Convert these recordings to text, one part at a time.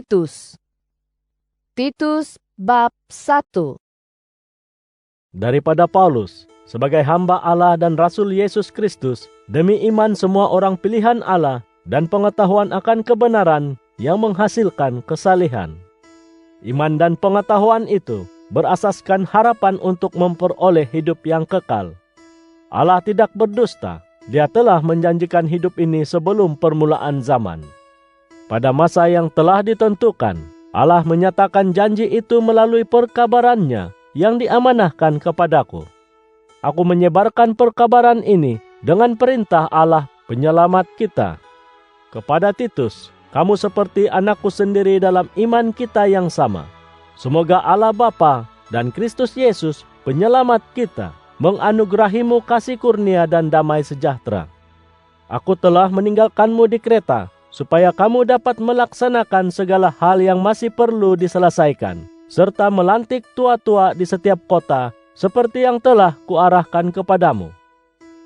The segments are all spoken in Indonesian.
Titus. Titus bab 1. Daripada Paulus, sebagai hamba Allah dan Rasul Yesus Kristus, demi iman semua orang pilihan Allah dan pengetahuan akan kebenaran yang menghasilkan kesalihan. Iman dan pengetahuan itu berasaskan harapan untuk memperoleh hidup yang kekal. Allah tidak berdusta, Dia telah menjanjikan hidup ini sebelum permulaan zaman. Pada masa yang telah ditentukan, Allah menyatakan janji itu melalui perkabaran-Nya yang diamanahkan kepadaku. Aku menyebarkan perkabaran ini dengan perintah Allah penyelamat kita. Kepada Titus, kamu seperti anakku sendiri dalam iman kita yang sama. Semoga Allah Bapa dan Kristus Yesus penyelamat kita menganugerahimu kasih kurnia dan damai sejahtera. Aku telah meninggalkanmu di Kreta, supaya kamu dapat melaksanakan segala hal yang masih perlu diselesaikan, serta melantik tua-tua di setiap kota, seperti yang telah kuarahkan kepadamu.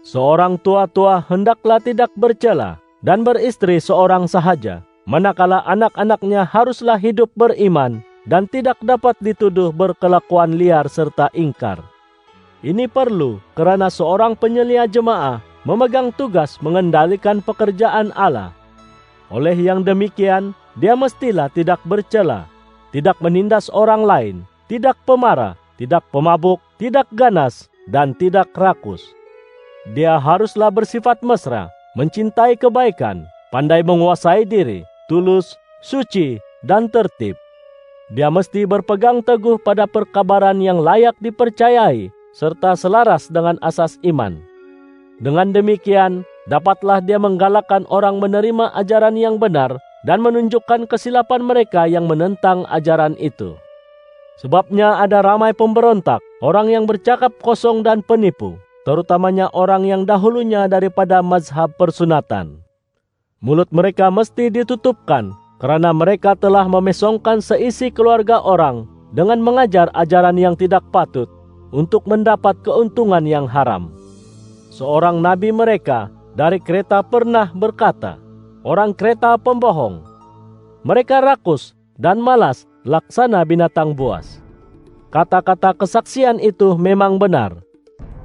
Seorang tua-tua hendaklah tidak bercela dan beristri seorang sahaja, manakala anak-anaknya haruslah hidup beriman dan tidak dapat dituduh berkelakuan liar serta ingkar. Ini perlu karena seorang penyelia jemaah memegang tugas mengendalikan pekerjaan Allah. Oleh yang demikian, dia mestilah tidak bercela, tidak menindas orang lain, tidak pemarah, tidak pemabuk, tidak ganas, dan tidak rakus. Dia haruslah bersifat mesra, mencintai kebaikan, pandai menguasai diri, tulus, suci, dan tertib. Dia mesti berpegang teguh pada perkabaran yang layak dipercayai, serta selaras dengan asas iman. Dengan demikian, dapatlah dia menggalakkan orang menerima ajaran yang benar dan menunjukkan kesilapan mereka yang menentang ajaran itu. Sebabnya ada ramai pemberontak, orang yang bercakap kosong dan penipu, terutamanya orang yang dahulunya daripada mazhab persunatan. Mulut mereka mesti ditutupkan, karena mereka telah memesongkan seisi keluarga orang dengan mengajar ajaran yang tidak patut untuk mendapat keuntungan yang haram. Seorang nabi mereka dari Kreta pernah berkata, orang Kreta pembohong. Mereka rakus dan malas laksana binatang buas. Kata-kata kesaksian itu memang benar.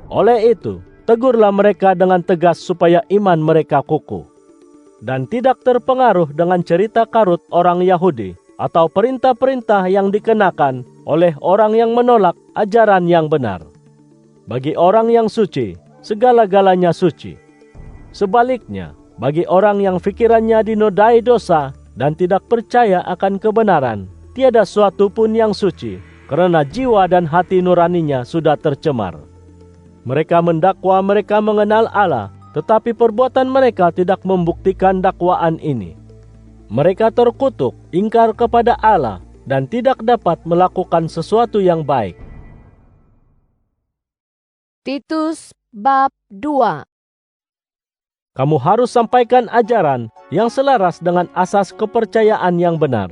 Oleh itu, tegurlah mereka dengan tegas supaya iman mereka kukuh, dan tidak terpengaruh dengan cerita karut orang Yahudi atau perintah-perintah yang dikenakan oleh orang yang menolak ajaran yang benar. Bagi orang yang suci, segala-galanya suci. Sebaliknya, bagi orang yang fikirannya dinodai dosa dan tidak percaya akan kebenaran, tiada suatu pun yang suci, karena jiwa dan hati nuraninya sudah tercemar. Mereka mendakwa mereka mengenal Allah, tetapi perbuatan mereka tidak membuktikan dakwaan ini. Mereka terkutuk, ingkar kepada Allah, dan tidak dapat melakukan sesuatu yang baik. Titus bab 2. Kamu harus sampaikan ajaran yang selaras dengan asas kepercayaan yang benar.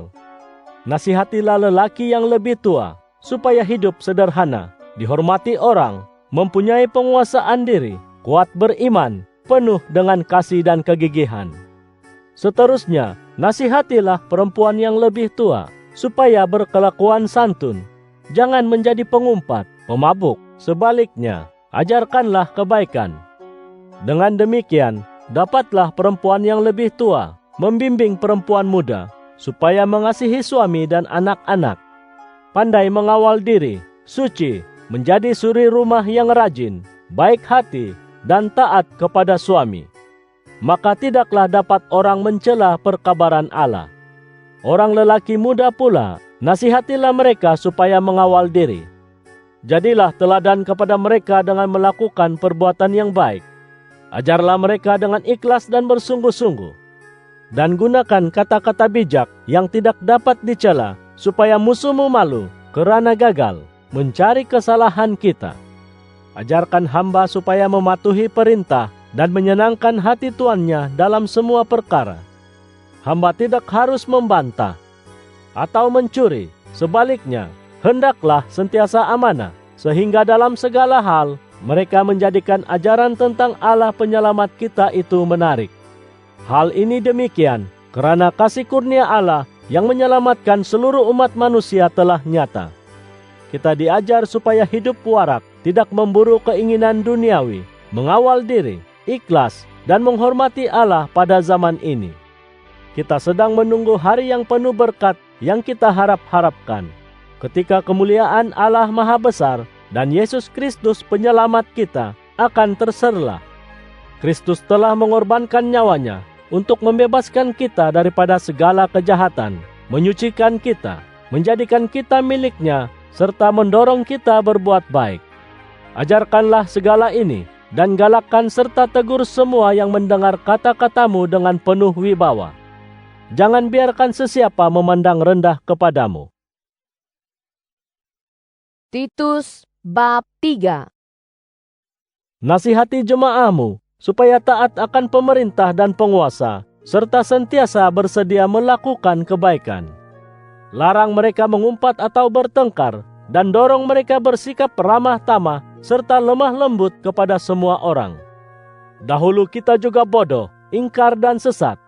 Nasihatilah lelaki yang lebih tua, supaya hidup sederhana, dihormati orang, mempunyai penguasaan diri, kuat beriman, penuh dengan kasih dan kegigihan. Seterusnya, nasihatilah perempuan yang lebih tua, supaya berkelakuan santun. Jangan menjadi pengumpat, pemabuk. Sebaliknya, ajarkanlah kebaikan. Dengan demikian, dapatlah perempuan yang lebih tua membimbing perempuan muda, supaya mengasihi suami dan anak-anak. Pandai mengawal diri, suci, menjadi suri rumah yang rajin, baik hati, dan taat kepada suami. Maka tidaklah dapat orang mencela perkabaran Allah. Orang lelaki muda pula, nasihatilah mereka supaya mengawal diri. Jadilah teladan kepada mereka dengan melakukan perbuatan yang baik. Ajarlah mereka dengan ikhlas dan bersungguh-sungguh. Dan gunakan kata-kata bijak yang tidak dapat dicela, supaya musuhmu malu kerana gagal mencari kesalahan kita. Ajarkan hamba supaya mematuhi perintah dan menyenangkan hati tuannya dalam semua perkara. Hamba tidak harus membantah atau mencuri. Sebaliknya, hendaklah sentiasa amanah, sehingga dalam segala hal mereka menjadikan ajaran tentang Allah penyelamat kita itu menarik. Hal ini demikian karena kasih kurnia Allah yang menyelamatkan seluruh umat manusia telah nyata. Kita diajar supaya hidup warak, tidak memburu keinginan duniawi, mengawal diri, ikhlas, dan menghormati Allah pada zaman ini. Kita sedang menunggu hari yang penuh berkat yang kita harap-harapkan, ketika kemuliaan Allah Maha Besar dan Yesus Kristus penyelamat kita akan terserlah. Kristus telah mengorbankan nyawanya untuk membebaskan kita daripada segala kejahatan, menyucikan kita, menjadikan kita miliknya, serta mendorong kita berbuat baik. Ajarkanlah segala ini, dan galakkan serta tegur semua yang mendengar kata-katamu dengan penuh wibawa. Jangan biarkan sesiapa memandang rendah kepadamu. Titus bab 3. Nasihati jemaahmu supaya taat akan pemerintah dan penguasa, serta sentiasa bersedia melakukan kebaikan. Larang mereka mengumpat atau bertengkar, dan dorong mereka bersikap ramah tamah serta lemah lembut kepada semua orang. Dahulu kita juga bodoh, ingkar dan sesat.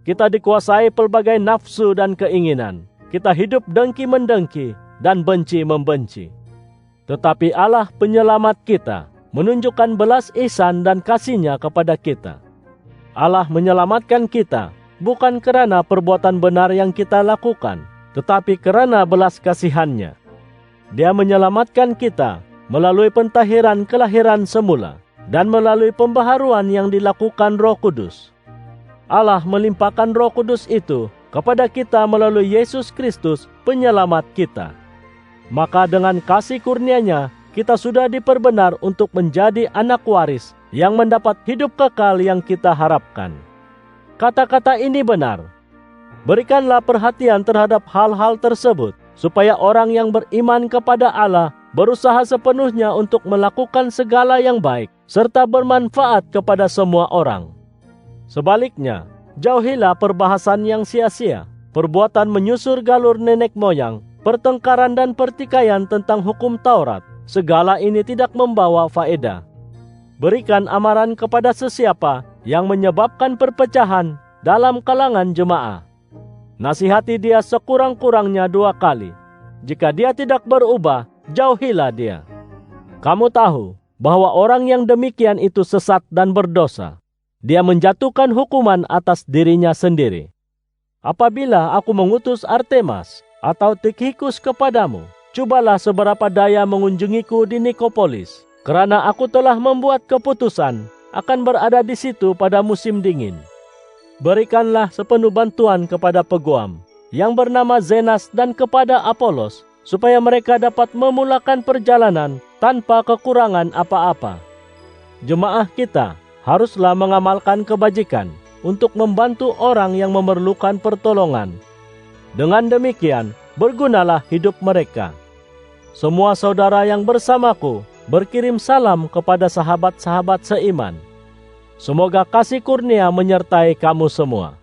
Kita dikuasai pelbagai nafsu dan keinginan. Kita hidup dengki-mendengki dan benci-membenci. Tetapi Allah penyelamat kita menunjukkan belas ihsan dan kasih-Nya kepada kita. Allah menyelamatkan kita bukan kerana perbuatan benar yang kita lakukan, tetapi kerana belas kasihan-Nya. Dia menyelamatkan kita melalui pentahiran kelahiran semula dan melalui pembaharuan yang dilakukan Roh Kudus. Allah melimpahkan Roh Kudus itu kepada kita melalui Yesus Kristus penyelamat kita. Maka dengan kasih kurnia-Nya kita sudah diperbenar untuk menjadi anak waris yang mendapat hidup kekal yang kita harapkan. Kata-kata ini benar. Berikanlah perhatian terhadap hal-hal tersebut, supaya orang yang beriman kepada Allah berusaha sepenuhnya untuk melakukan segala yang baik, serta bermanfaat kepada semua orang. Sebaliknya, jauhilah perbahasan yang sia-sia, perbuatan menyusur galur nenek moyang, pertengkaran dan pertikaian tentang hukum Taurat. Segala ini tidak membawa faedah. Berikan amaran kepada sesiapa yang menyebabkan perpecahan dalam kalangan jemaah. Nasihati dia sekurang-kurangnya 2 kali. Jika dia tidak berubah, jauhilah dia. Kamu tahu bahwa orang yang demikian itu sesat dan berdosa. Dia menjatuhkan hukuman atas dirinya sendiri. Apabila aku mengutus Artemas atau Tikhikus kepadamu, cobalah seberapa daya mengunjungiku di Nikopolis, kerana aku telah membuat keputusan akan berada di situ pada musim dingin. Berikanlah sepenuh bantuan kepada peguam yang bernama Zenas dan kepada Apolos, supaya mereka dapat memulakan perjalanan tanpa kekurangan apa-apa. Jemaah kita haruslah mengamalkan kebajikan untuk membantu orang yang memerlukan pertolongan. Dengan demikian, bergunalah hidup mereka. Semua saudara yang bersamaku berkirim salam kepada sahabat-sahabat seiman. Semoga kasih kurnia menyertai kamu semua.